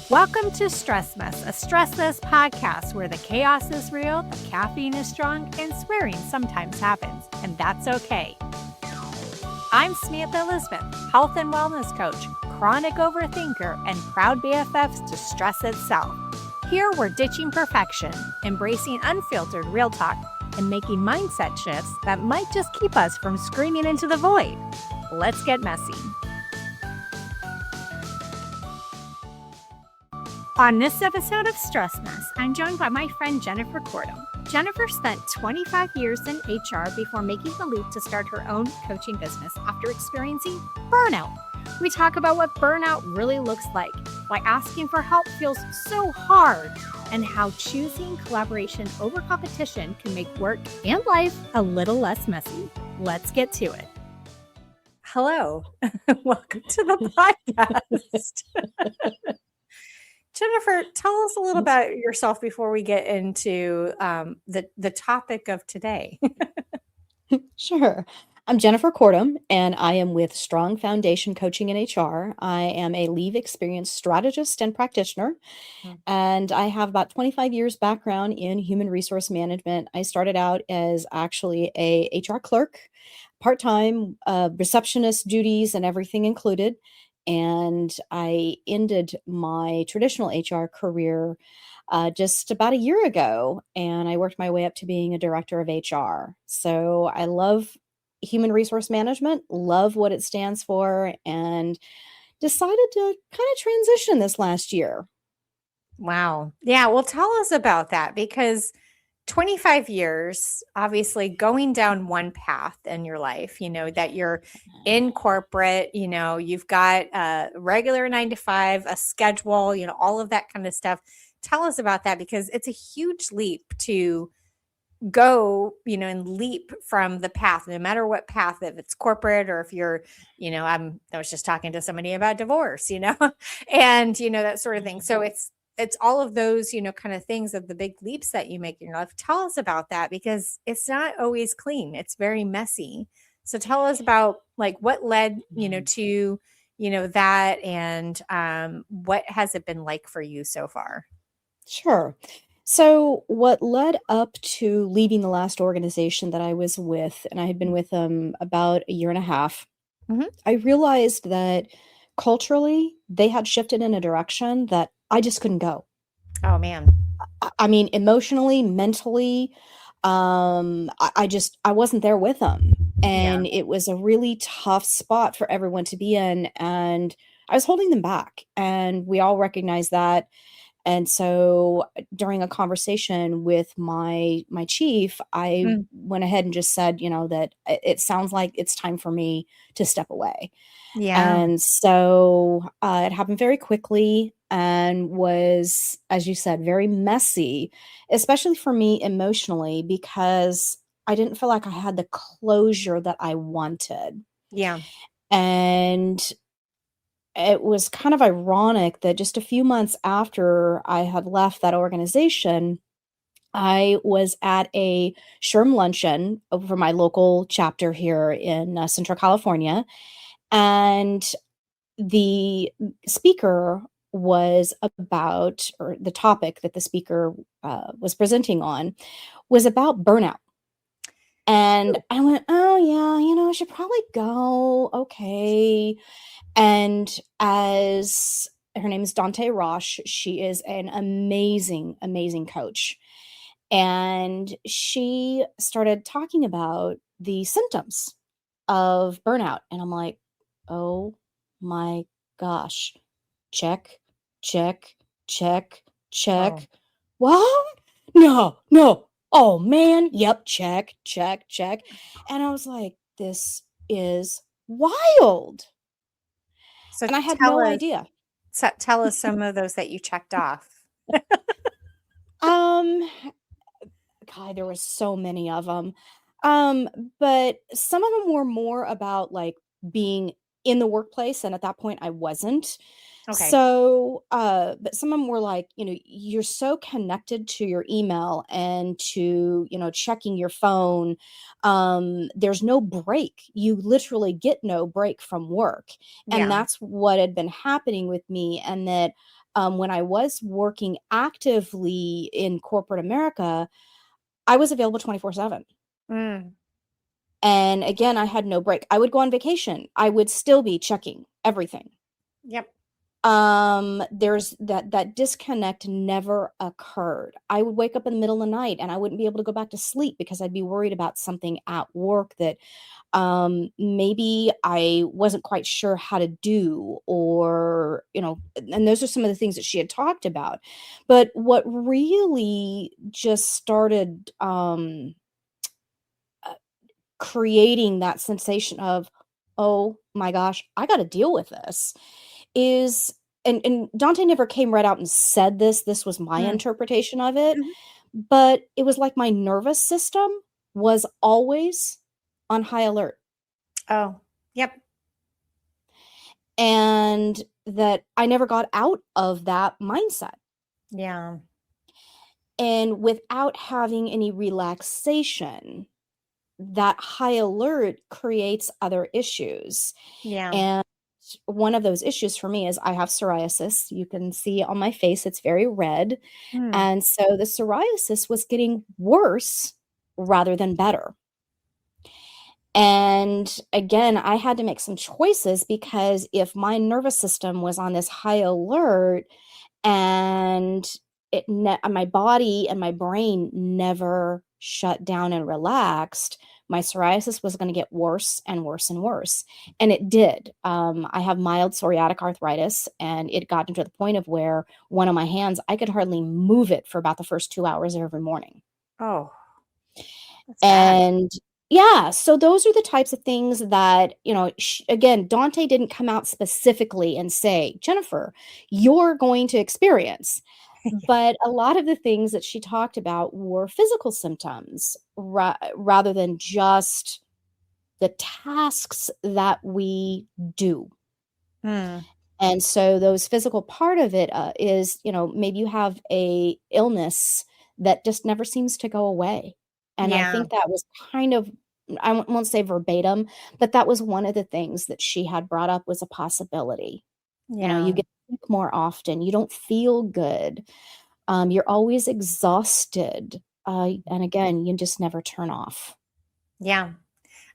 Welcome to Stress Mess, a stressless podcast where the chaos is real, the caffeine is strong, and swearing sometimes happens, and that's okay. I'm Samantha Elizabeth, health and wellness coach, chronic overthinker, and proud BFFs to stress itself. Here we're ditching perfection, embracing unfiltered real talk, and making mindset shifts that might just keep us from screaming into the void. Let's get messy. On this episode of Stress Mess, I'm joined by my friend Jennifer Cortum. Jennifer spent 25 years in HR before making the leap to start her own coaching business after experiencing burnout. We talk about what burnout really looks like, why asking for help feels so hard, and how choosing collaboration over competition can make work and life a little less messy. Let's get to it. Hello. Welcome to the podcast. Jennifer, tell us a little about yourself before we get into the topic of today. Sure. I'm Jennifer Cortum, and I am with Strong Foundation Coaching in HR. I am a leave experience strategist and practitioner, and I have about 25 years background in human resource management. I started out as actually a HR clerk, part-time, receptionist duties and everything included. And I ended my traditional HR career just about a year ago, and I worked my way up to being a director of HR. So I love human resource management, love what it stands for, and decided to kind of transition this last year. Wow. Yeah. Well, tell us about that because 25 years, obviously going down one path in your life, that you're in corporate, you've got a regular 9 to 5, a schedule, all of that kind of stuff. Tell us about that because it's a huge leap to go, and leap from the path, no matter what path, if it's corporate or if you're, I was just talking to somebody about divorce, and, that sort of thing. So it's all of those, kind of things of the big leaps that you make in your life. Tell us about that because it's not always clean. It's very messy. So tell us about like what led, to, that and what has it been like for you so far? Sure. So what led up to leaving the last organization that I was with, and I had been with them about a year and a half, I realized that culturally they had shifted in a direction that I just couldn't go. Oh man. I mean, emotionally, mentally, I wasn't there with them. And it was a really tough spot for everyone to be in. And I was holding them back. And we all recognized that. And so during a conversation with my chief, I went ahead and just said, that it sounds like it's time for me to step away. Yeah. And so it happened very quickly and was, as you said, very messy, especially for me emotionally, because I didn't feel like I had the closure that I wanted. Yeah. And it was kind of ironic that just a few months after I had left that organization, I was at a SHRM luncheon over my local chapter here in Central California. And the speaker was about, or the topic that the speaker was presenting on was about burnout. And I went, oh, yeah, I should probably go. Okay. And as her name is Dante Roche, she is an amazing, amazing coach. And she started talking about the symptoms of burnout. And I'm like, oh my gosh, check, check, check, check. What? No. Oh man, yep, check, check, check. And I was like, this is wild. So And I had no idea. Tell us some of those that you checked off. God, there was so many of them. But some of them were more about like being in the workplace, and at that point I wasn't. Okay. So, but some of them were like, you're so connected to your email and to, checking your phone. There's no break. You literally get no break from work. And Yeah. that's what had been happening with me. And that when I was working actively in corporate America, I was available 24/7. Mm. And again, I had no break. I would go on vacation. I would still be checking everything. Yep. There's that disconnect never occurred. I would wake up in the middle of the night and I wouldn't be able to go back to sleep because I'd be worried about something at work that maybe I wasn't quite sure how to do, or and those are some of the things that she had talked about. But what really just started creating that sensation of, oh my gosh, I got to deal with this, is, and Dante never came right out and said this. This was my Mm. interpretation of it, Mhm. but it was like my nervous system was always on high alert, Oh, yep. and that I never got out of that mindset. Yeah. And without having any relaxation, that high alert creates other issues. Yeah. And one of those issues for me is I have psoriasis. You can see on my face, it's very red. Mm. And so the psoriasis was getting worse rather than better. And again, I had to make some choices, because if my nervous system was on this high alert and my body and my brain never shut down and relaxed, my psoriasis was going to get worse and worse and worse. And it did. I have mild psoriatic arthritis, and it got to the point of where one of my hands, I could hardly move it for about the first 2 hours of every morning. Oh, that's bad. And yeah, so those are the types of things that, again, Dante didn't come out specifically and say, Jennifer, you're going to experience. But a lot of the things that she talked about were physical symptoms, rather than just the tasks that we do. Mm. And so those physical part of it is, maybe you have a illness that just never seems to go away. And I Yeah. think that was kind of, I won't say verbatim, but that was one of the things that she had brought up was a possibility. You Yeah. get sick more often, you don't feel good, you're always exhausted. And again, you just never turn off. Yeah.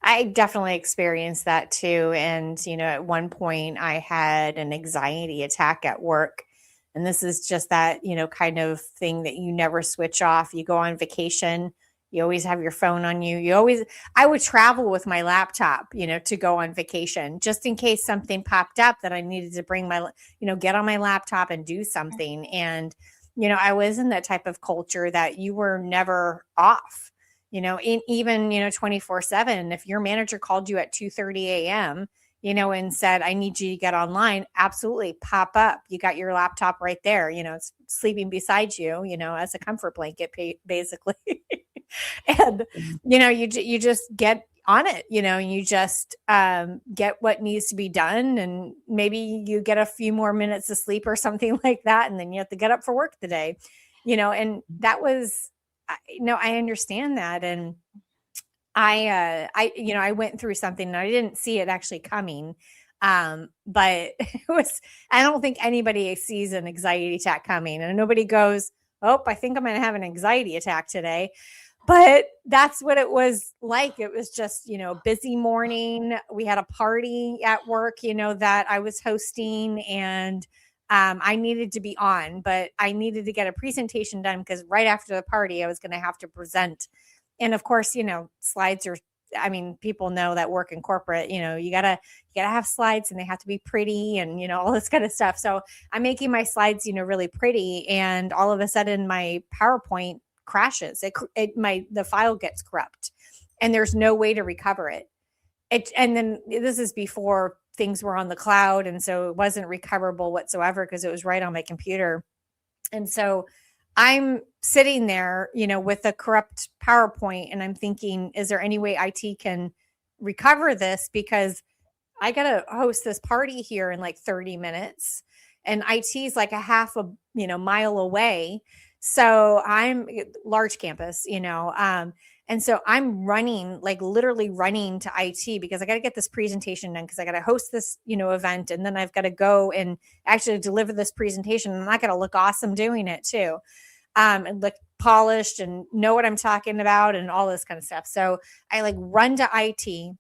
I definitely experienced that too. And, at one point I had an anxiety attack at work. And this is just that, kind of thing that you never switch off. You go on vacation, you always have your phone on you. I would travel with my laptop, to go on vacation just in case something popped up that I needed to bring get on my laptop and do something. And, I was in that type of culture that you were never off, in even, 24/7. If your manager called you at 2:30 a.m., and said, I need you to get online, absolutely pop up. You got your laptop right there, it's sleeping beside you, as a comfort blanket, basically. And, you just get on it, you just get what needs to be done. And maybe you get a few more minutes of sleep or something like that. And then you have to get up for work today, and that was, no, I understand that. And I went through something and I didn't see it actually coming. But it was, I don't think anybody sees an anxiety attack coming, and nobody goes, oh, I think I'm going to have an anxiety attack today. But that's what it was like. It was just, busy morning. We had a party at work, that I was hosting, and I needed to be on, but I needed to get a presentation done because right after the party, I was going to have to present. And of course, slides are, I mean, people know that work in corporate, you gotta have slides, and they have to be pretty, and, all this kind of stuff. So I'm making my slides, really pretty. And all of a sudden my PowerPoint crashes. The file gets corrupt, and there's no way to recover it. And then this is before things were on the cloud. And so it wasn't recoverable whatsoever because it was right on my computer. And so I'm sitting there, with a corrupt PowerPoint, and I'm thinking, is there any way IT can recover this? Because I got to host this party here in like 30 minutes. And IT's like a half a, mile away. So I'm large campus, and so I'm running, like literally running to IT because I got to get this presentation done because I got to host this, event. And then I've got to go and actually deliver this presentation. And I got to look awesome doing it too. And look polished and know what I'm talking about and all this kind of stuff. So I like run to IT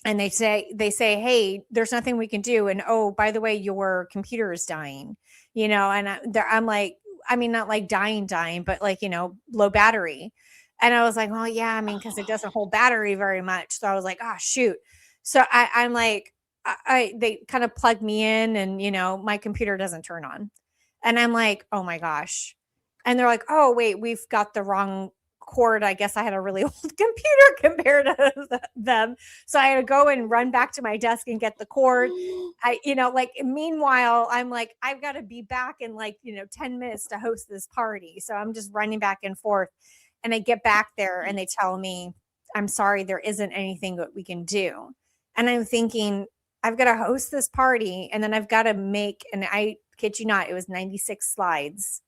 and they say, hey, there's nothing we can do. And oh, by the way, your computer is dying, and I'm like, I mean, not like dying, but like, low battery. And I was like, well, yeah, I mean, because it doesn't hold battery very much. So I was like, oh, shoot. So I'm like, they kind of plug me in and, my computer doesn't turn on. And I'm like, oh my gosh. And they're like, oh, wait, we've got the wrong cord. I guess I had a really old computer compared to them. So I had to go and run back to my desk and get the cord. Meanwhile, I'm like, I've got to be back in 10 minutes to host this party. So I'm just running back and forth. And I get back there and they tell me, I'm sorry, there isn't anything that we can do. And I'm thinking, I've got to host this party and then I've got to make, and I kid you not, it was 96 slides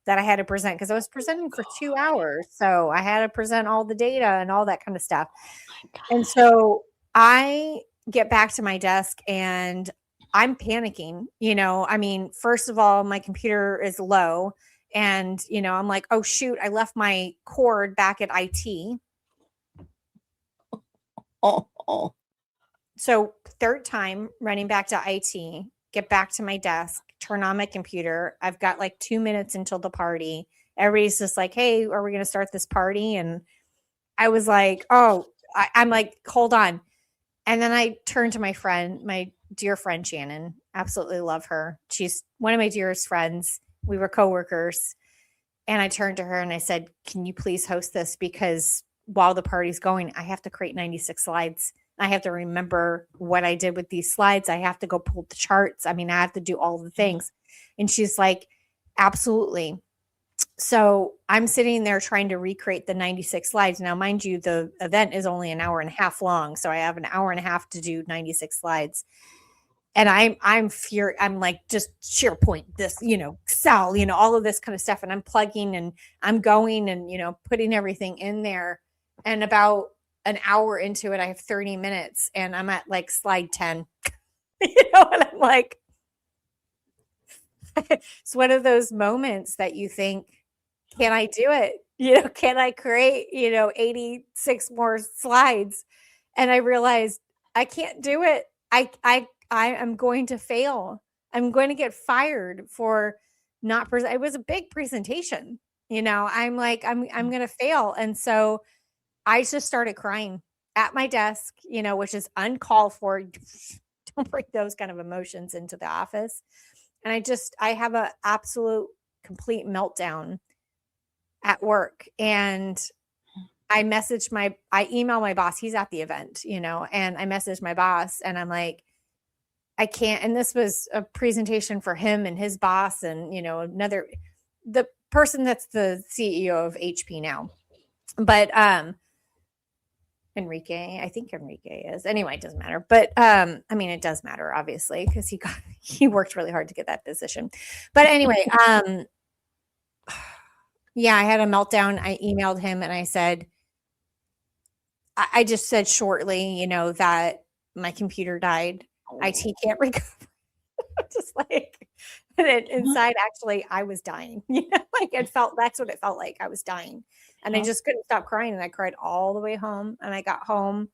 that I had to present because I was presenting for 2 hours. So I had to present all the data and all that kind of stuff. And so I get back to my desk and I'm panicking, I mean, first of all, my computer is low and, I'm like, oh shoot, I left my cord back at IT. Oh. So third time running back to IT, get back to my desk, turn on my computer. I've got like 2 minutes until the party. Everybody's just like, hey, are we going to start this party? And I was like, oh, I'm like, hold on. And then I turned to my friend, my dear friend, Shannon. Absolutely love her. She's one of my dearest friends. We were coworkers. And I turned to her and I said, can you please host this? Because while the party's going, I have to create 96 slides. I have to remember what I did with these slides. I have to go pull the charts. I mean, I have to do all the things. And she's like, absolutely. So I'm sitting there trying to recreate the 96 slides. Now, mind you, the event is only an hour and a half long. So I have an hour and a half to do 96 slides. And I'm like, just SharePoint this, Excel, all of this kind of stuff. And I'm plugging and I'm going and, putting everything in there. And about an hour into it, I have 30 minutes and I'm at like slide 10, and I'm like, it's one of those moments that you think, can I do it? Can I create, 86 more slides? And I realized I can't do it. I am going to fail. I'm going to get fired for not present. It was a big presentation. I'm like, I'm going to fail. And so I just started crying at my desk, which is uncalled for. Don't bring those kind of emotions into the office. And I have an absolute complete meltdown at work. And I email my boss. He's at the event, and I messaged my boss and I'm like, I can't. And this was a presentation for him and his boss and, the person that's the CEO of HP now. But, Enrique, I think Enrique is. Anyway, it doesn't matter. But I mean, it does matter, obviously, because he worked really hard to get that position. But anyway, yeah, I had a meltdown. I emailed him and I said, I just said shortly, that my computer died. IT can't recover. Just like, and inside, actually, I was dying. Like that's what it felt like. I was dying. And I just couldn't stop crying. And I cried all the way home. And I got home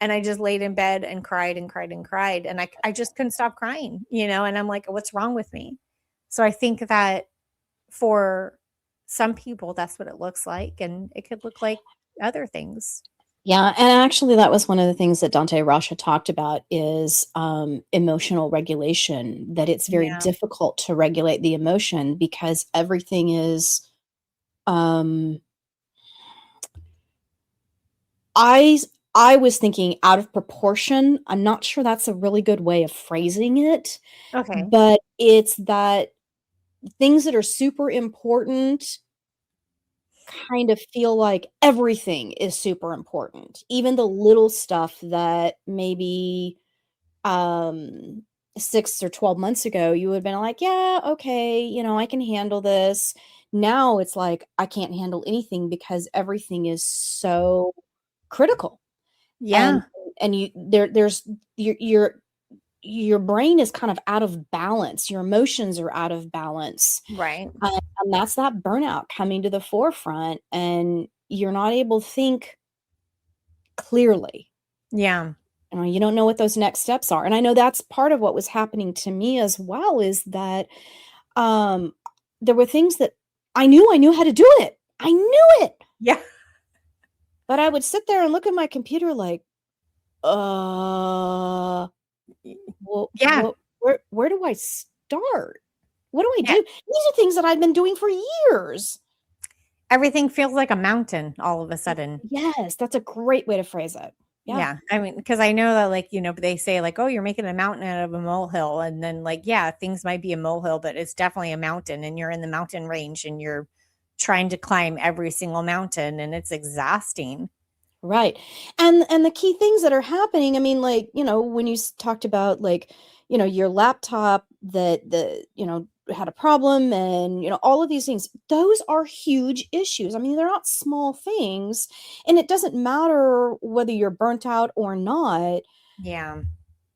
and I just laid in bed and cried and cried and cried. And I just couldn't stop crying, and I'm like, what's wrong with me? So I think that for some people, that's what it looks like. And it could look like other things. Yeah, and actually that was one of the things that Dante Rasha talked about is emotional regulation, that it's very difficult to regulate the emotion because everything is I was thinking out of proportion. I'm not sure that's a really good way of phrasing it. Okay. But it's that things that are super important kind of feel like everything is super important. Even the little stuff that maybe, um, 6 or 12 months ago, you would've been like, "Yeah, okay, I can handle this." Now it's like, I can't handle anything because everything is so critical. And Yeah. you there's your brain is kind of out of balance, your emotions are out of balance, Right. and that's that burnout coming to the forefront, and you're not able to think clearly. Yeah. You don't know what those next steps are, and I know that's part of what was happening to me as well, is that, um, there were things that I knew how to do it. I knew it, Yeah. but I would sit there and look at my computer like, "Uh, well, Yeah. where do I start? What do I Yeah. do?" These are things that I've been doing for years. Everything feels like a mountain all of a sudden. Yes, that's a great way to phrase it. Yeah, Yeah. I mean, because I know that, like, they say, like, oh, you're making a mountain out of a molehill. And then, like, yeah, things might be a molehill, but it's definitely a mountain. And you're in the mountain range and you're trying to climb every single mountain and it's exhausting. right. And the key things that are happening, I mean, like, when you talked about, like, your laptop that had a problem, and all of these things, those are huge issues. I mean, they're not small things, and it doesn't matter whether you're burnt out or not. Yeah.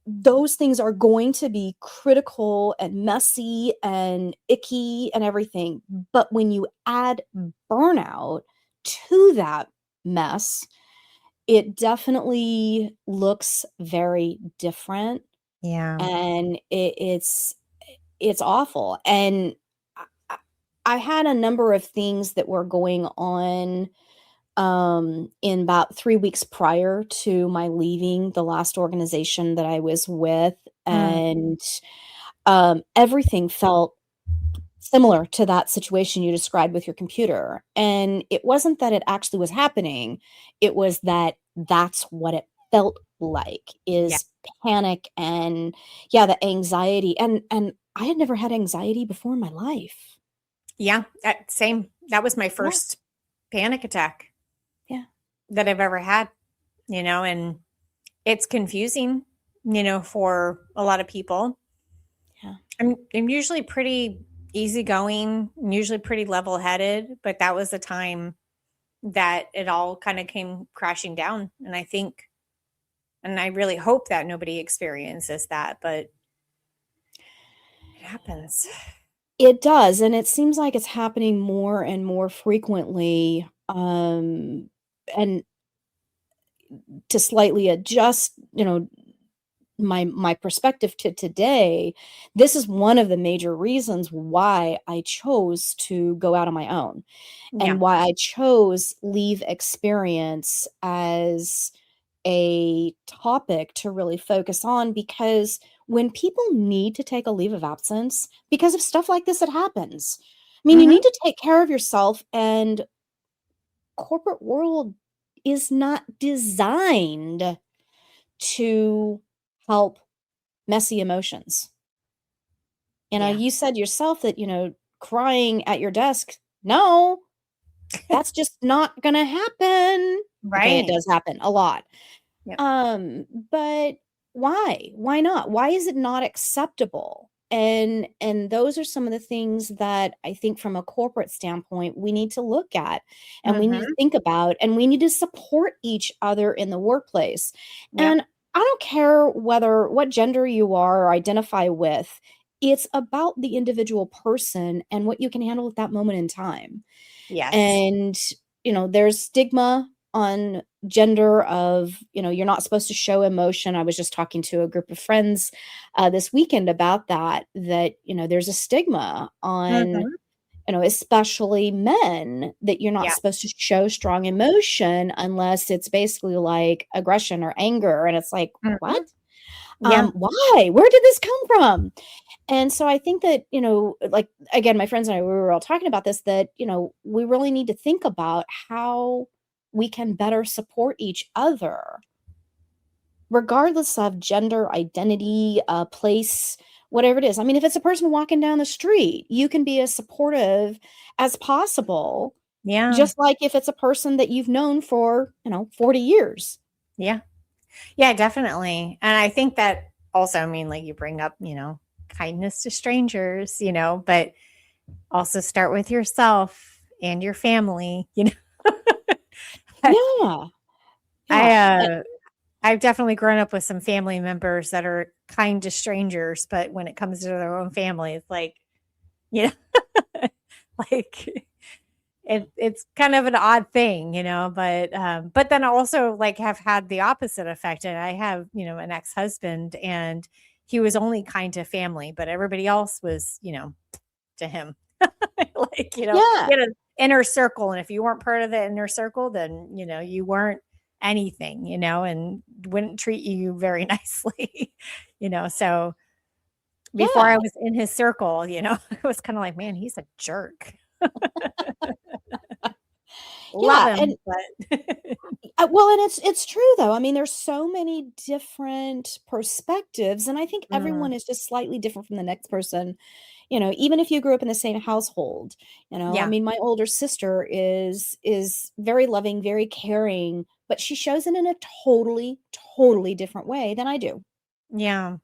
Those things are going to be critical and messy and icky and everything. But when you add burnout to that mess, it definitely looks very different, Yeah. and it's awful. And I, I I had a number of things that were going on, in about 3 weeks prior to my leaving the last organization that I was with, Mm. and, everything felt similar to that situation you described with your computer, and it wasn't that it actually was happening, it was that that's what it felt like, Yeah. is panic, and, yeah, the anxiety, and I had never had anxiety before in my life. Yeah. Same. That was my Yeah, first panic attack yeah, that I've ever had, and it's confusing, for a lot of people. yeah. I'm usually pretty easygoing, usually pretty level-headed, but that was the time that it all kind of came crashing down. And I think, and I really hope that nobody experiences that, but it happens. It does, and it seems like it's happening more and more frequently, and to slightly adjust, my perspective to today, this is one of the major reasons why I chose to go out on my own, Yeah. and why I chose leave experience as a topic to really focus on, because when people need to take a leave of absence because of stuff like this, it happens. I mean, you Hmm. need to take care of yourself, and corporate world is not designed to help messy emotions. Yeah. You said yourself that, crying at your desk, no, that's just not gonna happen. Okay, it Right. does happen a lot. Yep. But why? Why not? Why is it not acceptable? And those are some of the things that I think from a corporate standpoint we need to look at, and we need to Hmm. think about, and we need to support each other in the workplace. Yep. And I don't care what gender you are or identify with. It's about the individual person and what you can handle at that moment in time. Yes. And, there's stigma on gender of, you're not supposed to show emotion. I was just talking to a group of friends this weekend about that, there's a stigma on, Hmm. especially men, that you're not Yeah. supposed to show strong emotion unless it's basically like aggression or anger. And it's like, Hmm. what? Yeah. Why? Where did this come from? And so I think that, like, again, my friends and I, we were all talking about this, that, we really need to think about how we can better support each other, regardless of gender, identity, place, whatever it is. I mean, if it's a person walking down the street, you can be as supportive as possible, Yeah. Just like if it's a person that you've known for, 40 years. Yeah. Yeah, definitely. And I think that also, I mean, like you bring up, kindness to strangers, but also start with yourself and your family, Yeah. I Yeah. I've definitely grown up with some family members that are kind to strangers, but when it comes to their own family, it's like, you know, like it's kind of an odd thing, but then I also like have had the opposite effect. And I have, an ex-husband and he was only kind to family, but everybody else was, to him. Like, Yeah. he had an inner circle. And if you weren't part of the inner circle, then, you weren't anything, and wouldn't treat you very nicely, So before I Yeah. was in his circle, it was kind of like, man, he's a jerk. Love Yeah. him, but Well, and it's true though. I mean, there's so many different perspectives, and I think mm, everyone is just slightly different from the next person. Even if you grew up in the same household, I yeah, mean, my older sister is very loving, very caring, but she shows it in a totally, totally different way than I do. yeah.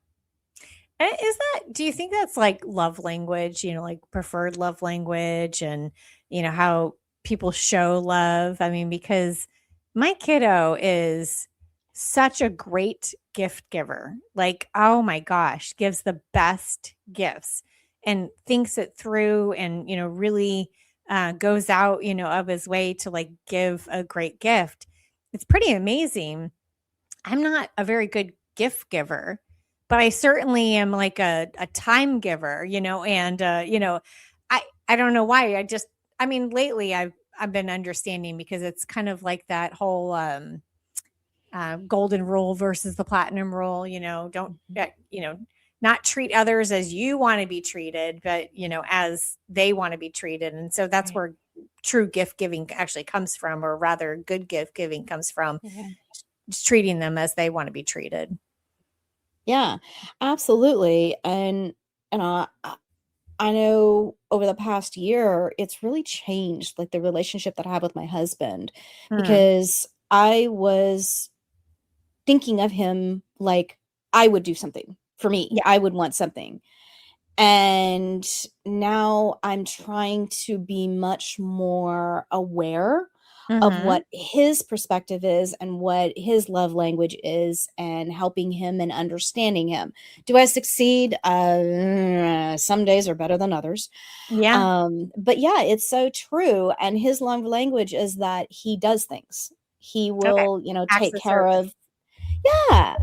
Do you think that's like love language, like preferred love language and, how people show love? I mean, because my kiddo is such a great gift giver. Like, oh my gosh, gives the best gifts and thinks it through and, really goes out, of his way to like give a great gift. It's pretty amazing. I'm not a very good gift giver, but I certainly am like a time giver, and I don't know why. I mean, lately I've been understanding because it's kind of like that whole golden rule versus the platinum rule, don't Mhm. not treat others as you want to be treated, but as they want to be treated. And so that's Right. where true gift giving actually comes from, or rather good gift giving comes from Yeah. just treating them as they want to be treated. Yeah, absolutely. And I know over the past year, it's really changed like the relationship that I have with my husband Mm, because I was thinking of him like I would do something for me. yeah. I would want something. And now I'm trying to be much more aware of Mhm. what his perspective is and what his love language is and helping him and understanding him. Do I succeed? Some days are better than others. Yeah. But yeah, it's so true. And his love language is that he does things. He Okay. will, Acts take of care service. of, yeah.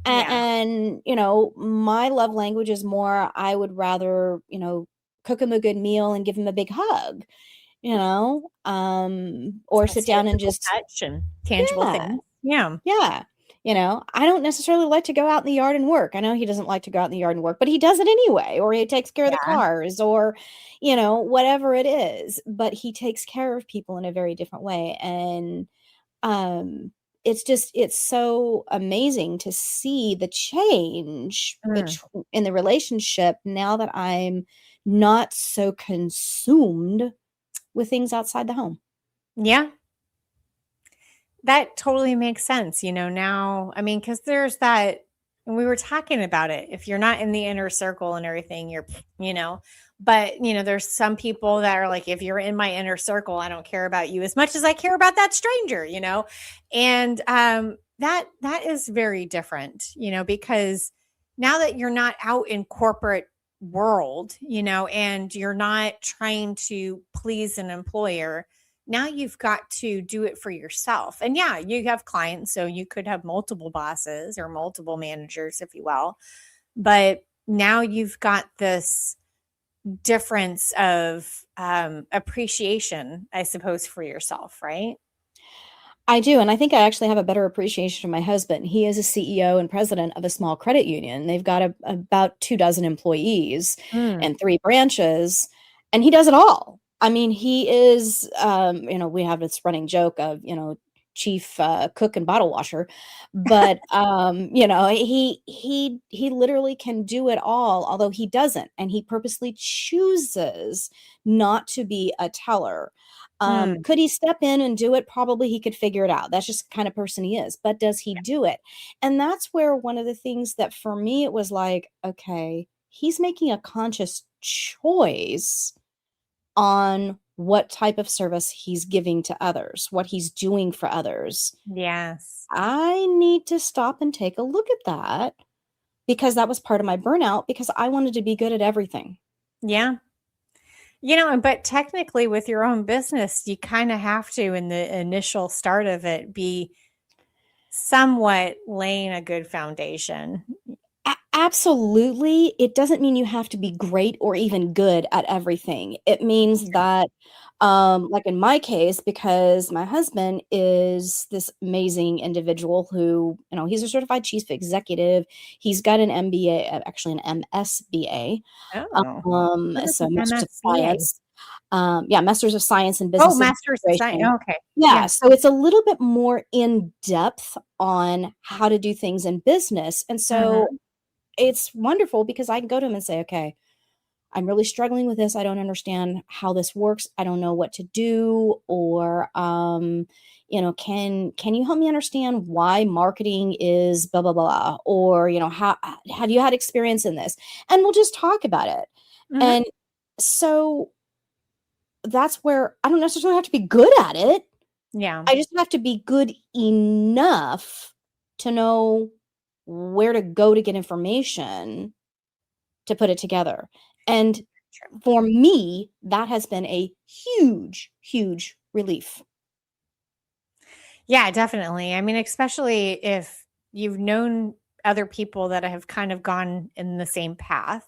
Yeah. And, my love language is more, I would rather, cook him a good meal and give him a big hug, or A sit down and physical just, touch and tangible yeah, things. Yeah. yeah. I don't necessarily like to go out in the yard and work. I know he doesn't like to go out in the yard and work, but he does it anyway, or he takes care of the Yeah. cars, or, whatever it is. But he takes care of people in a very different way. And um, it's so amazing to see the change Mm. in the relationship now that I'm not so consumed with things outside the home. Yeah. That totally makes sense, now, I mean, because there's that, and we were talking about it. If you're not in the inner circle and everything, but, there's some people that are like, if you're in my inner circle, I don't care about you as much as I care about that stranger, and that is very different, because now that you're not out in corporate world, and you're not trying to please an employer, now you've got to do it for yourself. And yeah, you have clients, so you could have multiple bosses or multiple managers, if you will. But now you've got this difference of appreciation, I suppose, for yourself, right? I do, and I think I actually have a better appreciation for my husband. He is a CEO and president of a small credit union. They've got about 2 dozen employees Mm. and 3 branches, and he does it all. I mean, he is, we have this running joke of, chief cook and bottle washer, but he literally can do it all, although he doesn't, and he purposely chooses not to be a teller. Mm, Could he step in and do it? Probably he could figure it out. That's just the kind of person he is. But does he do it? And that's where one of the things that for me, it was like, okay, he's making a conscious choice on what type of service he's giving to others, what he's doing for others. yes. I need to stop and take a look at that because that was part of my burnout because I wanted to be good at everything. Yeah. But technically with your own business, you kind of have to, in the initial start of it, be somewhat laying a good foundation. Absolutely. It doesn't mean you have to be great or even good at everything. It means that, like in my case, because my husband is this amazing individual who, he's a certified chief executive. He's got an MBA, actually an MSBA, Oh, what is so an Masters of MSBA? Science. Yeah, Masters of Science in Oh, Business Master's of Science. Administration. Okay. Yeah, Yeah. so it's a little bit more in depth on how to do things in business. And so Hmm. it's wonderful because I can go to him and say, okay, I'm really struggling with this. I don't understand how this works. I don't know what to do. Or, can you help me understand why marketing is blah, blah, blah? Or, how have you had experience in this? And we'll just talk about it. Hmm. And so that's where I don't necessarily have to be good at it. Yeah. I just have to be good enough to know where to go to get information to put it together. And True. for me, that has been a huge, huge relief. Yeah, definitely. I mean, especially if you've known other people that have kind of gone in the same path,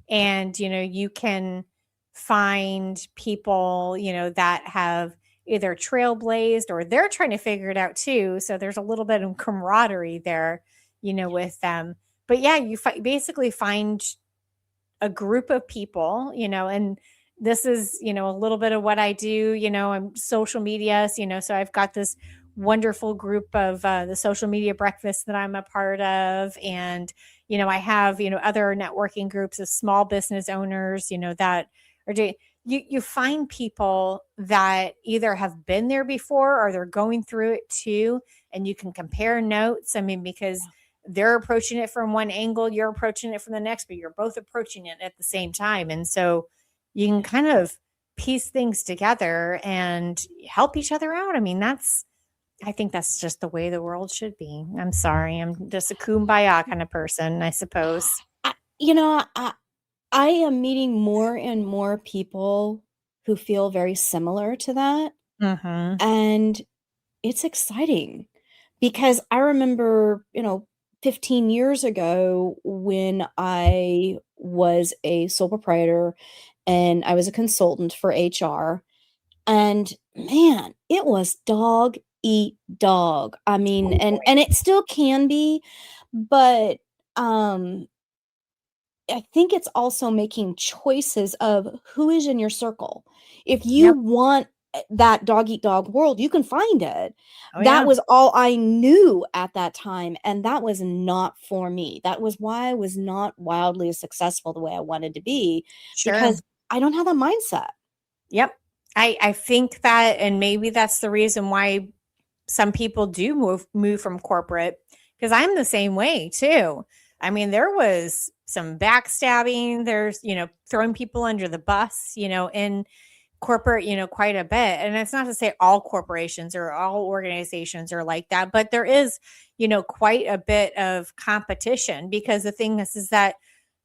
and you can find people, that have either trailblazed or they're trying to figure it out too. So there's a little bit of camaraderie there, with them. But yeah, you basically find a group of people, and this is, a little bit of what I do, I'm social media, so I've got this wonderful group of the social media breakfast that I'm a part of. And, I have, other networking groups of small business owners, that are doing, you find people that either have been there before or they're going through it too. And you can compare notes. I mean, because they're approaching it from one angle, you're approaching it from the next, but you're both approaching it at the same time. And so you can kind of piece things together and help each other out. I mean, I think that's just the way the world should be. I'm sorry. I'm just a kumbaya kind of person, I suppose. I, you know, I, I am meeting more and more people who feel very similar to that. Hmm. And it's exciting because I remember, 15 years ago when I was a sole proprietor and I was a consultant for HR. And man, it was dog eat dog. I mean, Oh and boy. it still can be, but um I think it's also making choices of who is in your circle. If you Yep. want that dog eat dog world, you can find it. Oh That yeah. was all I knew at that time, and that was not for me. That was why I was not wildly successful the way I wanted to be Sure. because I don't have that mindset. Yep. I think that, and maybe that's the reason why some people do move from corporate, because I'm the same way too. I mean, there was some backstabbing, there's, throwing people under the bus, in corporate, quite a bit. And it's not to say all corporations or all organizations are like that, but there is, quite a bit of competition, because the thing is that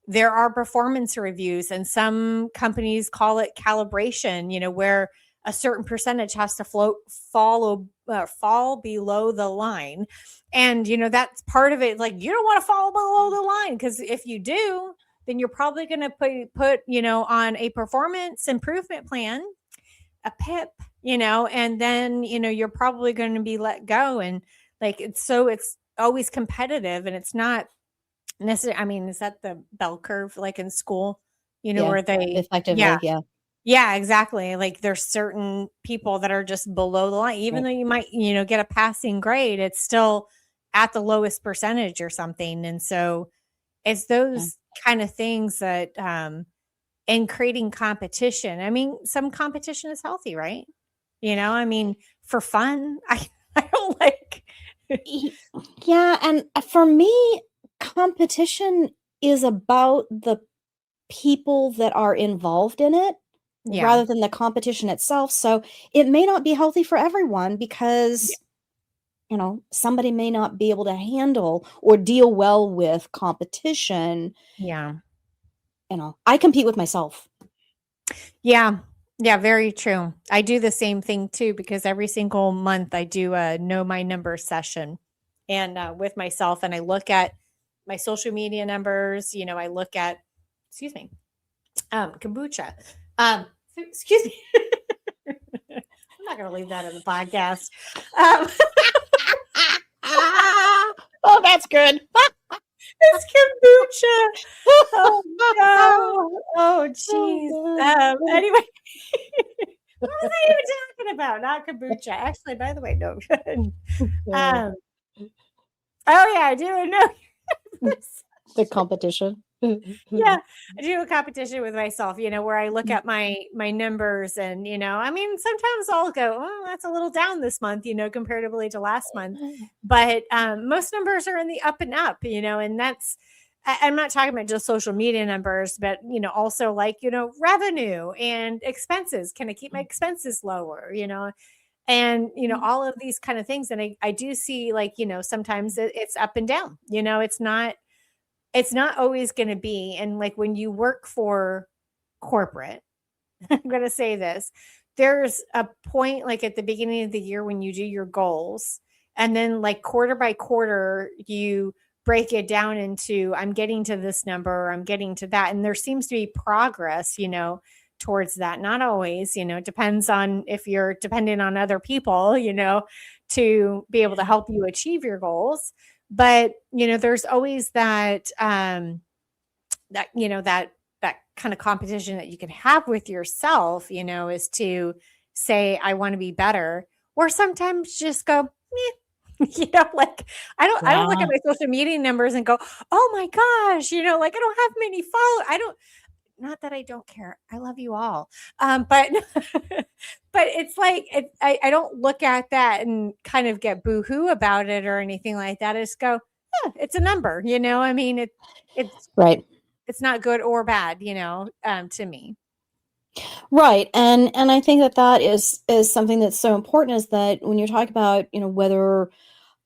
there are performance reviews, and some companies call it calibration, where a certain percentage has to fall below the line. And that's part of it. Like, you don't want to fall below the line, because if you do, then you're probably going to put on a performance improvement plan, a PIP, and then you're probably going to be let go. And like, it's always competitive, and it's not necessarily, I mean, is that the bell curve like in school, Yeah, where they, yeah, effectively, yeah. yeah, exactly. Like, there's certain people that are just below the line, even Right. though you might, get a passing grade, it's still at the lowest percentage or something. And so it's Yeah. those kind of things that, and creating competition. I mean, some competition is healthy, right? I mean, for fun. I don't like. Y- Yeah, and for me, competition is about the people that are involved in it Yeah. rather than the competition itself. So it may not be healthy for everyone Yeah. because, somebody may not be able to handle or deal well with competition. Yeah. I compete with myself. Yeah. Yeah, very true. I do the same thing too because every single month I do a know my number session and with myself, and I look at my social media numbers. I look at, excuse me, kombucha. Excuse me. I'm not going to leave that in the podcast. Um, Oh, that's good. it's kombucha. Oh no. Oh geez. Anyway, what was I even talking about? Not kombucha. Actually, by the way, no. um. Oh yeah, I do know. The competition. Yeah, I do a competition with myself, where I look at my numbers and, I mean, sometimes I'll go, oh, that's a little down this month, comparatively to last month. But most numbers are in the up and up, and I'm not talking about just social media numbers, but, also like, revenue and expenses. Can I keep my expenses lower, and, all of these kind of things. And I do see like, sometimes it's up and down, it's not always going to be. And like when you work for corporate, I'm going to say this, there's a point like at the beginning of the year when you do your goals, and then like quarter by quarter you break it down into, I'm getting to this number, I'm getting to that, and there seems to be progress, towards that. Not always, it depends on if you're dependent on other people, to be able to help you achieve your goals. But there's always that kind of competition that you can have with yourself, is to say, I want to be better, or sometimes just go, like I don't look Yeah. at my social media numbers and go, oh my gosh, like I don't have many follow. I don't, not that I don't care. I love you all. But but it's like I don't look at that and kind of get boohoo about it or anything like that. I just go, yeah, it's a number, I mean, it's Right. it's not good or bad, to me. Right. And I think that is something that's so important, is that when you're talking about, whether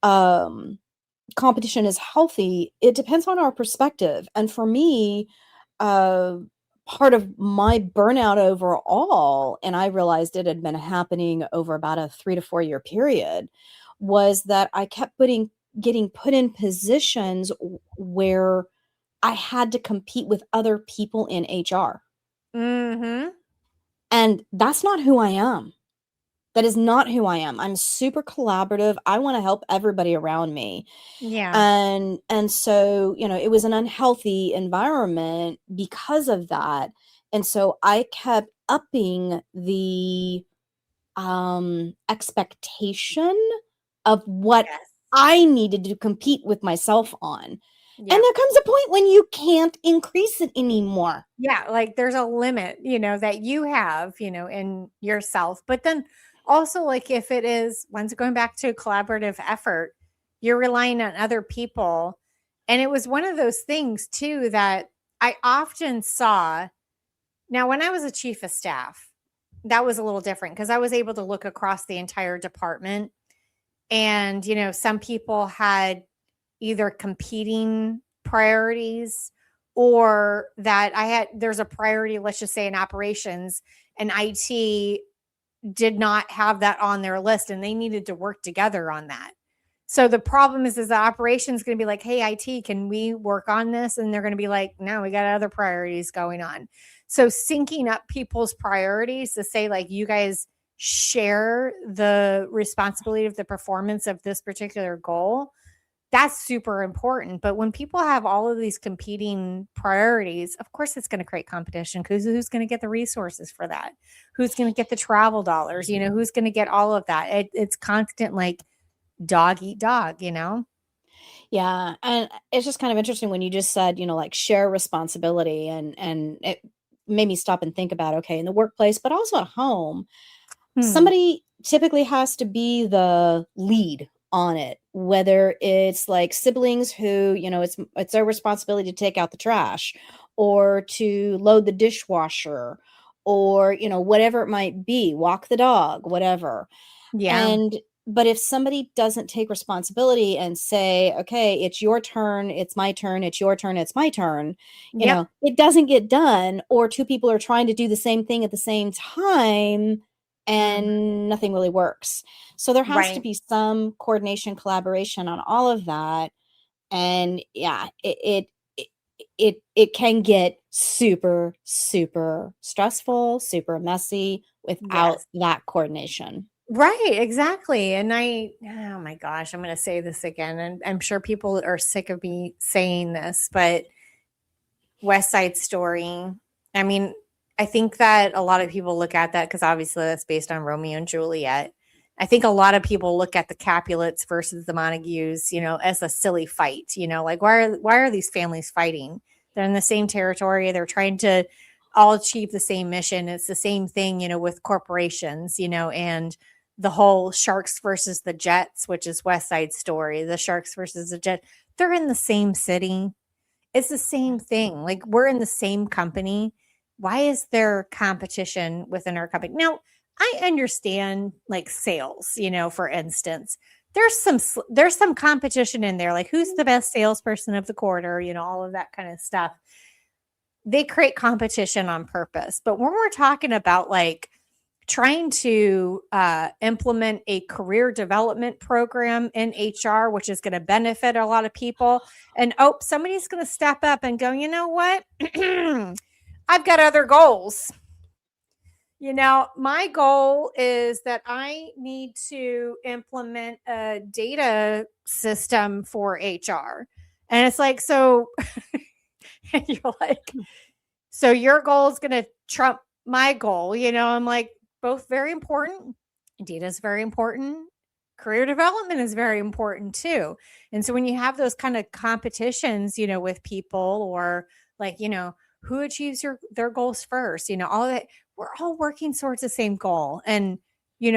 um competition is healthy, it depends on our perspective. And for me, uh part of my burnout overall, and I realized it had been happening over about a 3 to 4 year period, was that I kept getting put in positions where I had to compete with other people in HR. Mhm. And that's not who I am. That is not who I am. I'm super collaborative. I want to help everybody around me. Yeah. And so, it was an unhealthy environment because of that. And so I kept upping the expectation of what Yes. I needed to compete with myself on. And Yeah. there comes a point when you can't increase it anymore. Yeah, like there's a limit, that you have, in yourself. But then also like if it is, once going back to collaborative effort, you're relying on other people. And it was one of those things too that I often saw. Now, when I was a chief of staff, that was a little different because I was able to look across the entire department. And, some people had either competing priorities, or that there's a priority, let's just say in operations, and IT did not have that on their list and they needed to work together on that. So the problem is the operations going to be like, hey, IT, can we work on this? And they're going to be like, no, we got other priorities going on. So syncing up people's priorities to say, like, you guys share the responsibility of the performance of this particular goal, that's super important. But when people have all of these competing priorities, of course it's going to create competition, because who's going to get the resources for that? Who's going to get the travel dollars? Who's going to get all of that? It's constant, like, dog eat dog. Yeah, and it's just kind of interesting when you just said, like, share responsibility, and it made me stop and think about, okay, in the workplace, but also at home, Hmm. somebody typically has to be the lead on it, whether it's like siblings who, it's their responsibility to take out the trash or to load the dishwasher or, whatever it might be, walk the dog, whatever. Yeah. And but if somebody doesn't take responsibility and say, okay, it's your turn, it's my turn, it's your turn, it's my turn, Yep. it doesn't get done, or two people are trying to do the same thing at the same time Mhm. and nothing really works. So there has to Right. be some coordination, collaboration on all of that. And yeah, it can get super, super stressful, super messy without Yes. that coordination. Right, exactly. And oh my gosh, I'm going to say this again, and I'm sure people are sick of me saying this, but West Side Story. I mean, I think that a lot of people look at that because obviously that's based on Romeo and Juliet. I think a lot of people look at the Capulets versus the Montagues, as a silly fight. Like why are these families fighting? They're in the same territory. They're trying to all achieve the same mission. It's the same thing, with corporations, and the whole Sharks versus the Jets, which is West Side Story. The Sharks versus the Jets. They're in the same city, it's the same thing. Like we're in the same company. Why is there competition within our company? Now, I understand like sales, for instance. There's some competition in there, like who's the best salesperson of the quarter, all of that kind of stuff. They create competition on purpose. But when we're talking about like trying to implement a career development program in HR, which is going to benefit a lot of people. And somebody's going to step up and go, you know what? I've got other goals. My goal is that I need to implement a data system for HR. And it's like, so and you're like, so your goal is going to trump my goal. I'm like, both very important. Data is very important. Career development is very important too. And so when you have those kind of competitions, with people or like, who achieves their goals first, all that, we're all working towards the same goal. And,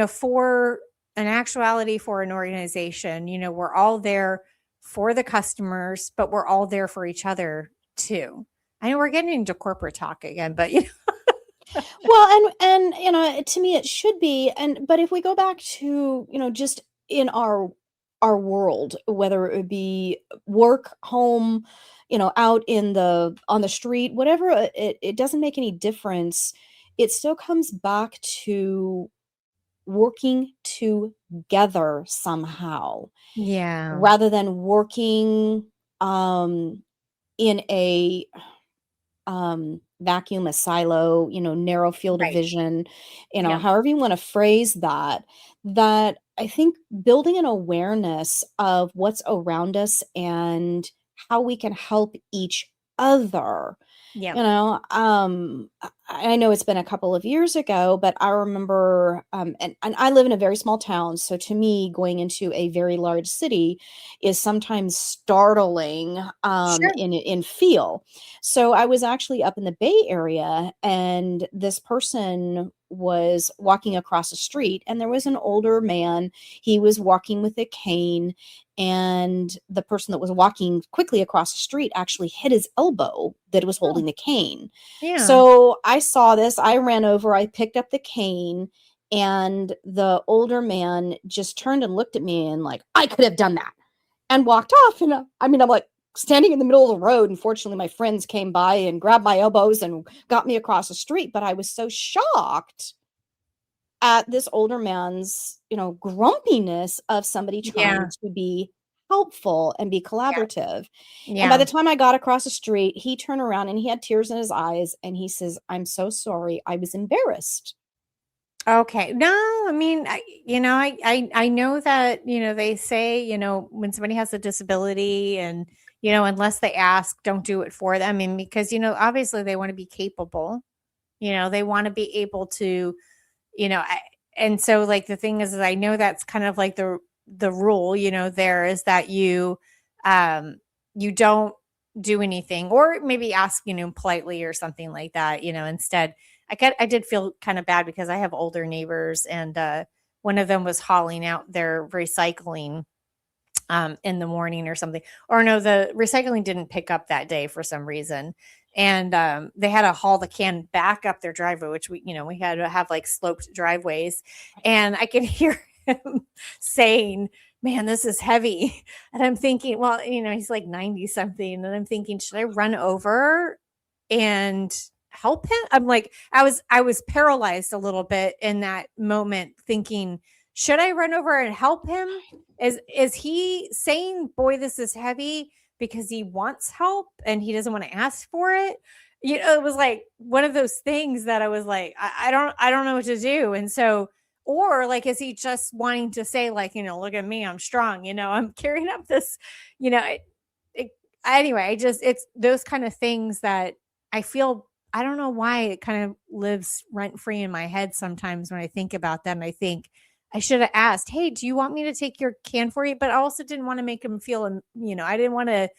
for an actuality for an organization, we're all there for the customers, but we're all there for each other too. I know we're getting into corporate talk again, but Well, and to me it should be, but if we go back to, just in our world, whether it would be work, home, out in the on the street, whatever, it doesn't make any difference. It still comes back to working together somehow yeah, rather than working um in a vacuum, a silo, narrow field of right. vision, Yeah, however you want to phrase that, that I think building an awareness of what's around us and how we can help each other. yeah, I know it's been a couple of years ago, but I remember, and I live in a very small town. So to me, going into a very large city is sometimes startling sure. in feel. So I was actually up in the Bay Area, and this person was walking across the street, and there was an older man. He was walking with a cane, and the person that was walking quickly across the street actually hit his elbow that was Oh, holding the cane. yeah. So I saw this, I ran over, I picked up the cane, and the older man just turned and looked at me and like, I could have done that, and walked off. And I'm like standing in the middle of the road. And fortunately, my friends came by and grabbed my elbows and got me across the street. But I was so shocked at this older man's, grumpiness of somebody trying Yeah, to be helpful and be yeah, collaborative. And by yeah. the time I got across the street, he turned around and he had tears in his eyes and he says, "I'm so sorry. I was embarrassed." Okay. No, I mean, I know that, they say, when somebody has a disability and, unless they ask, don't do it for them. I mean, because, obviously they want to be capable, they want to be able to, and so like the thing is I know that's kind of like the rule, there is that you don't do anything or maybe ask, politely or something like that, instead. I did feel kind of bad because I have older neighbors and one of them was hauling out their recycling in the morning or something. Or no, the recycling didn't pick up that day for some reason. And they had to haul the can back up their driveway, which we had to have like sloped driveways. And I could hear him saying, "Man, this is heavy." And I'm thinking, well, he's like 90 something. And I'm thinking, should I run over and help him? I'm like, I was paralyzed a little bit in that moment, thinking, should I run over and help him? Is he saying, "Boy, this is heavy," because he wants help and he doesn't want to ask for it? It was like one of those things that I was like, I don't know what to do. And so, or like, is he just wanting to say, like, look at me, I'm strong, I'm carrying up this, you know, it, it, anyway, it's those kind of things that I feel, I don't know why it kind of lives rent free in my head sometimes when I think about them. I think I should have asked, "Hey, do you want me to take your can for you?" But I also didn't want to make him feel, I didn't want to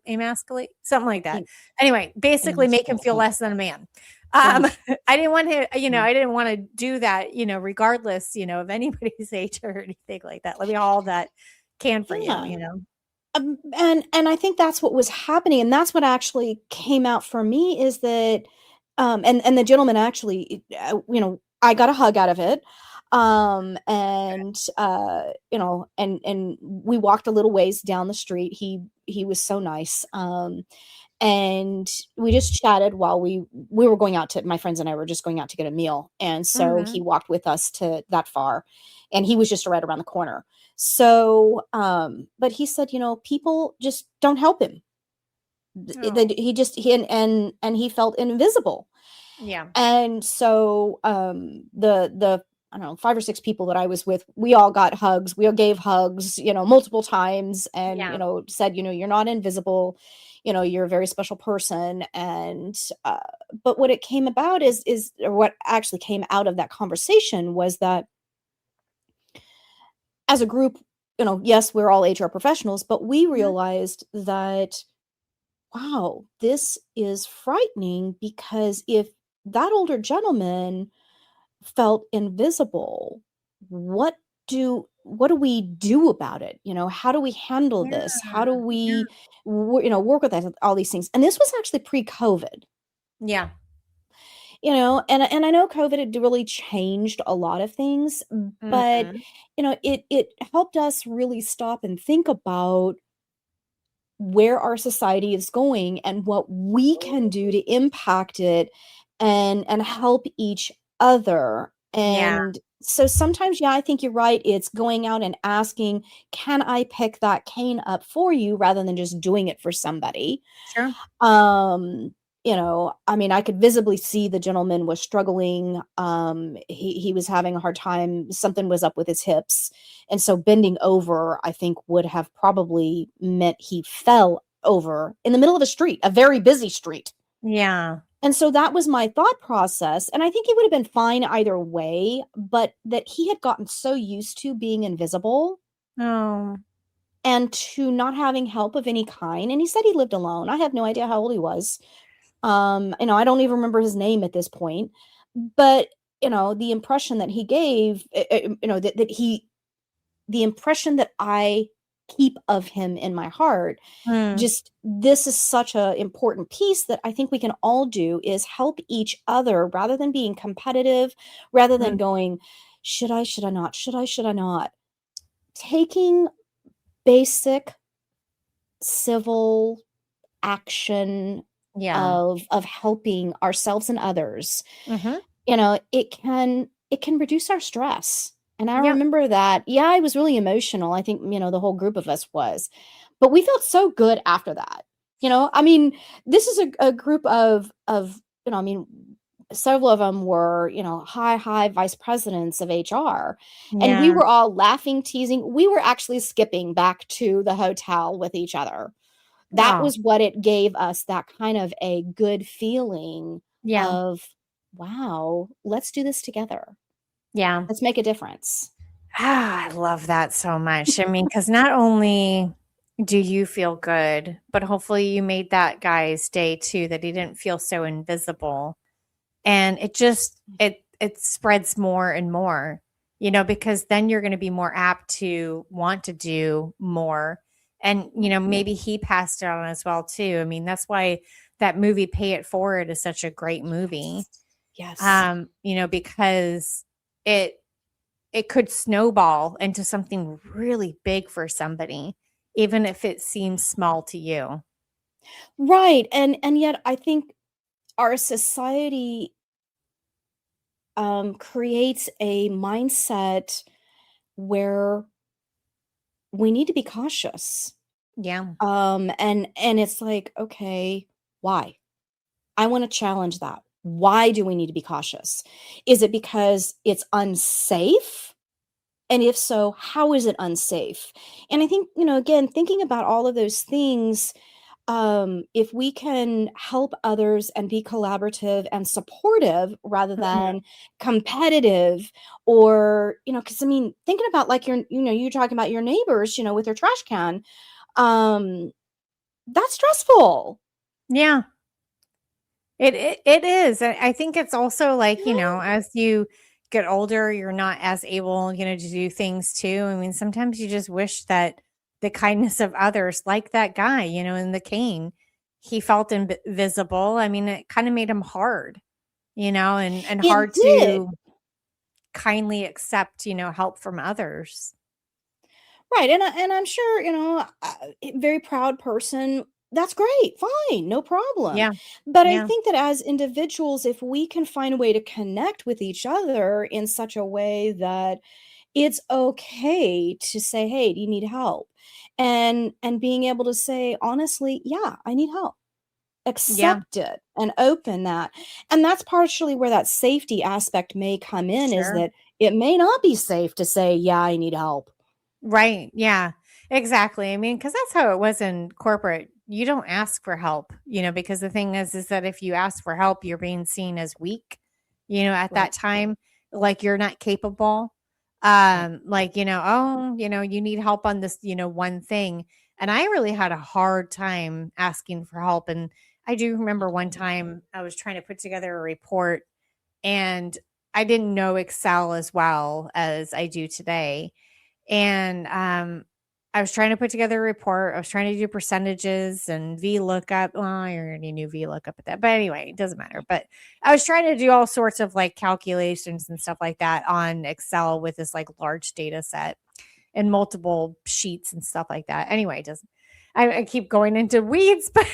emasculate, something like that. In Anyway, basically make him emasculate, feel yeah. less than a man. Yeah. I didn't want him, Yeah. I didn't want to do that, regardless, of anybody's age or anything like that. Let me haul that can for Yeah. you. And I think that's what was happening, and that's what actually came out for me is that, and the gentleman actually, I got a hug out of it, and we walked a little ways down the street. He was so nice, and we just chatted while we were going out to my friends and I were just going out to get a meal, and so he Mhm. walked with us to that far, and he was just right around the corner. So, but he said, people just don't help him. Oh, He just and he felt invisible. yeah. And so, the I don't know, 5 or 6 people that I was with, we all got hugs. We all gave hugs, multiple times, and, Yeah. said, "You're not invisible. You're a very special person." And but what it came about is or what actually came out of that conversation was that as a group, yes, we're all HR professionals, but we Mhm. realized that, wow, this is frightening because if that older gentleman felt invisible, what what do we do about it? How do we handle Yeah. this? How do Yeah. we work with that, all these things? And this was actually pre-COVID. Yeah. And I know COVID had really changed a lot of things, but Mhm. it helped us really stop and think about where our society is going and what we can do to impact it and help each other. Yeah. And so sometimes, yeah, I think you're right. It's going out and asking, can I pick that cane up for you rather than just doing it for somebody? Sure. Um, I mean, I could visibly see the gentleman was struggling. He was having a hard time. Something was up with his hips. And so bending over, I think, would have probably meant he fell over in the middle of a street, a very busy street. Yeah. And so that was my thought process. And I think he would have been fine either way, but that he had gotten so used to being invisible Oh. and to not having help of any kind. And he said he lived alone. I have no idea how old he was. I don't even remember his name at this point, but the impression that he gave, the impression that I keep of him in my heart, Mm. just this is such a important piece that I think we can all do is help each other rather than being competitive, rather than Mm. going, should I not, should I not, taking basic civil action Yeah. of helping ourselves and others, Mhm. it can reduce our stress. And I Yep. remember that, yeah, I was really emotional. I think, the whole group of us was. But we felt so good after that. I mean, this is a group of, I mean, several of them were, high vice presidents of HR. And we Yeah. were all laughing, teasing. We were actually skipping back to the hotel with each other. That Oh, was what it gave us, that kind of a good feeling yeah. of, "Wow, let's do this together. Yeah. Let's make a difference." I love that so much. I mean, because not only do you feel good, but hopefully you made that guy's day too, that he didn't feel so invisible. And it spreads more and more, because then you're going to be more apt to want to do more. And, maybe he passed it on as well too. I mean, that's why that movie Pay It Forward is such a great movie. Yes. Because it could snowball into something really big for somebody, even if it seems small to you. Right. And yet I think our society creates a mindset where we need to be cautious. Yeah. And it's like, okay, why? I want to challenge that. Why do we need to be cautious? Is it because it's unsafe? And if so, how is it unsafe? And I think, again, thinking about all of those things, if we can help others and be collaborative and supportive rather Mhm. than competitive, or, because I mean, thinking about like you're talking about your neighbors, with their trash can, um, that's stressful. Yeah. It is. I think it's also like, Yeah. as you get older, you're not as able, to do things too. I mean, sometimes you just wish that the kindness of others, like that guy, in the cane, he felt invisible. I mean, it kind of made him hard, and It hard did. to kindly accept, help from others. Right, and I'm sure, a very proud person, that's great, fine, no problem. Yeah. But I Yeah. think that as individuals, if we can find a way to connect with each other in such a way that it's okay to say, "Hey, do you need help?" And being able to say, honestly, "Yeah, I need help." Yeah. Accept it and open that. And that's partially where that safety aspect may come in, is Sure. that it may not be safe to say, "Yeah, I need help." Right. Yeah. Exactly. I mean, because that's how it was in corporate. You don't ask for help, because the thing is that if you ask for help, you're being seen as weak, at Right, that time, like you're not capable. right. Like, oh, you need help on this, one thing. And I really had a hard time asking for help. And I do remember one time I was trying to put together a report and I didn't know Excel as well as I do today. And I was trying to put together a report. I was trying to do percentages and VLOOKUP. Well, I already knew VLOOKUP at that. But anyway, it doesn't matter. But I was trying to do all sorts of like calculations and stuff like that on Excel with this like large data set and multiple sheets and stuff like that. Anyway, it doesn't. I keep going into weeds, but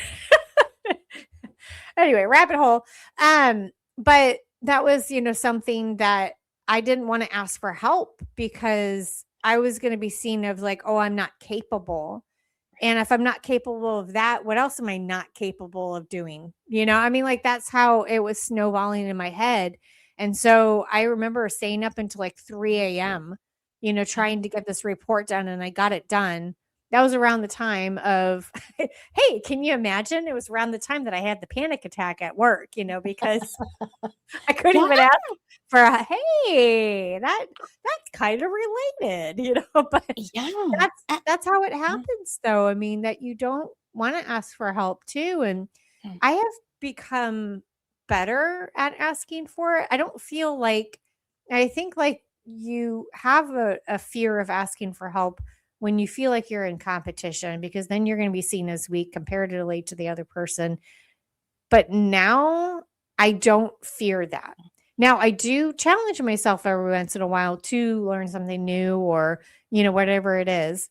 anyway, rabbit hole. But that was, something that I didn't want to ask for help because I was going to be seen of like, oh, I'm not capable. And if I'm not capable of that, what else am I not capable of doing? I mean, like that's how it was snowballing in my head. And so I remember staying up until like 3 a.m., trying to get this report done and I got it done. That was around the time of, hey, can you imagine? It was around the time that I had the panic attack at work, because I couldn't Yeah, even ask for a, hey, that's kind of related, but yeah. that's A that's how it Yeah. happens though. I mean, that you don't want to ask for help too. And Mm. I have become better at asking for it. I don't feel like I think like you have a fear of asking for help when you feel like you're in competition because then you're going to be seen as weak comparatively to the other person. But now I don't fear that. Now I do challenge myself every once in a while to learn something new or, whatever it is.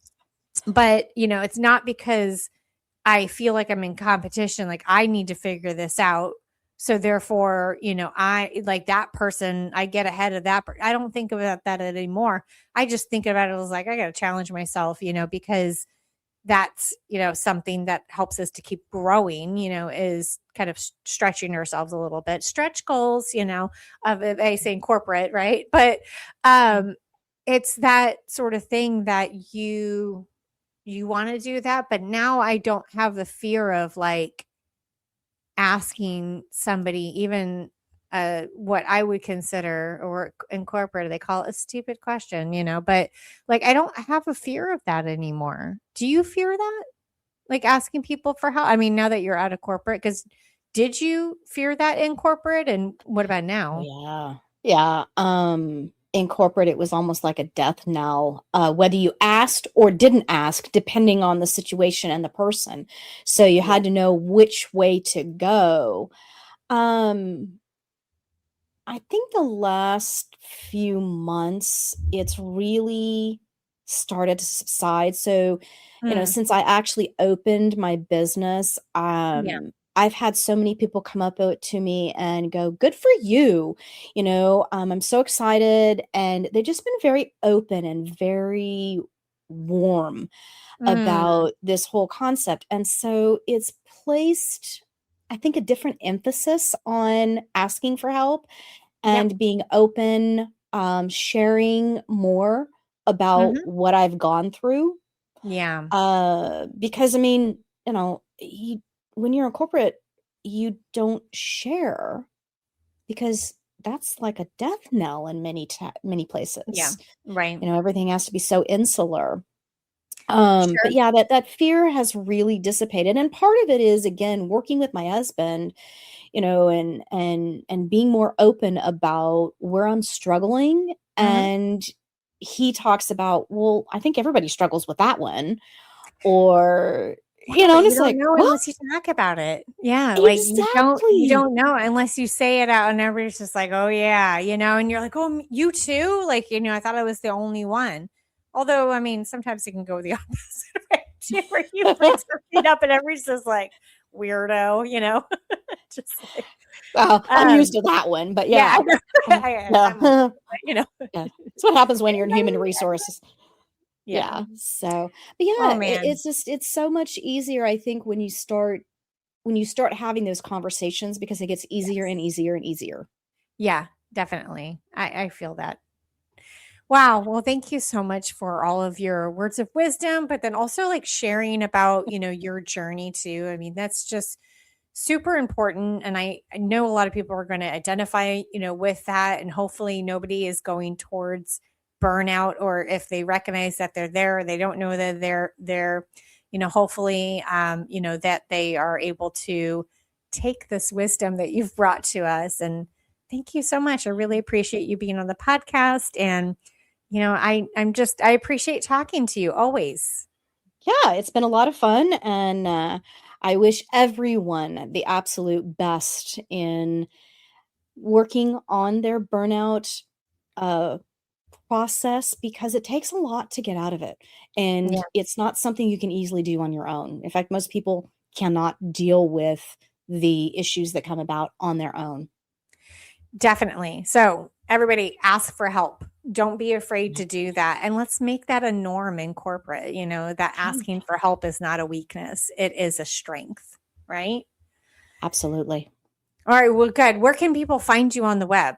But, it's not because I feel like I'm in competition, like I need to figure this out. So therefore, I like that person, I get ahead of that. I don't think about that anymore. I just think about it as like, I got to challenge myself, because that's, something that helps us to keep growing, is kind of stretching ourselves a little bit, stretch goals, of they say in corporate, right? But Mm. um, it's that sort of thing that you want to do that, but now I don't have the fear of like asking somebody even what I would consider or incorporate they call it a stupid question, but like I don't have a fear of that anymore. Do you fear that? Like asking people for help? I mean, now that you're out of corporate, because did you fear that in corporate and what about Oh, now? yeah. Yeah, in corporate, it was almost like a death knell, whether you asked or didn't ask, depending on the situation and the person. So you Yeah. had to know which way to go. Um, I think the last few months, it's really started to subside. So, Mm, since I actually opened my business, yeah. I've had so many people come up to me and go, "Good for you." I'm so excited. And they've just been very open and very warm Mm, about this whole concept. And so it's placed, I think, a different emphasis on asking for help yep. and being open, sharing more about Hmm. what I've gone through. Yeah. Because I mean, when you're in corporate, you don't share because that's like a death knell in many Yeah. places. Right. Everything has to be so insular. But Sure. yeah, that fear has really dissipated, and part of it is again working with my husband, and being more open about where I'm struggling. Hmm. And he talks about, well, I think everybody struggles with that one, or Yeah, but and you it's don't like, know well, unless you talk about it. Yeah, like you exactly. don't know unless you say it out and everybody's just like, "Oh yeah," and you're like, "Oh, you too?" Like, I thought I was the only one. Although, I mean, sometimes it can go the opposite way too, where you bring something up and everybody's just like, "Weirdo," just like, Well, I'm used um, to that one, but yeah, I yeah. know. I'm okay, Yeah. but. Yeah. That's what happens when you're in human Everybody, resources. yeah. Yeah. So, but Oh yeah, man. it's so much easier, I think, when you start having those conversations, because it gets easier Yes. and easier and easier. Yeah, definitely. I feel that. Wow. Well, thank you so much for all of your words of wisdom, but then also like sharing about, your journey too. I mean, that's just super important. And I know a lot of people are going to identify, with that. And hopefully nobody is going towards burnout, or if they recognize that they're there, they don't know that they're, hopefully, that they are able to take this wisdom that you've brought to us. And thank you so much. I really appreciate you being on the podcast. And I appreciate talking to you always. Yeah, it's been a lot of fun, and I wish everyone the absolute best in working on their burnout uh, process, because it takes a lot to get out of it, and Yeah, it's not something you can easily do on your own. In fact, most people cannot deal with the issues that come about on their own. definitely. So, everybody ask for help. Don't be afraid to do that. And let's make that a norm in corporate, that Yeah, asking for help is not a weakness, it is a strength, right? absolutely. All right. Well, good. Where can people find you on the web?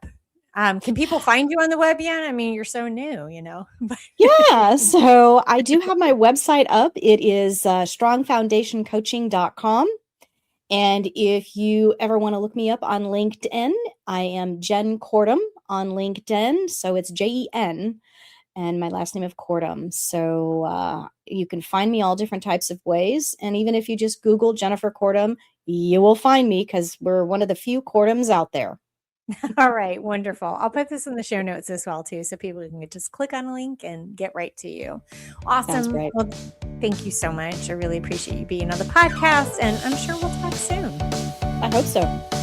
Can people find you on the web yet? I mean, you're so new, but Yeah, so I do have my website up. It is strongfoundationcoaching.com. And if you ever want to look me up on LinkedIn, I am Jen Cortum on LinkedIn. So it's Jen and my last name of Cortum. So you can find me all different types of ways. And even if you just Google Jennifer Cortum, you will find me, because we're one of the few Cortums out there. all right, wonderful. I'll put this in the show notes as well too, so people can just click on a link and get right to you. Sounds Awesome. great. Well, thank you so much. I really appreciate you being on the podcast, and I'm sure we'll talk soon. I hope so.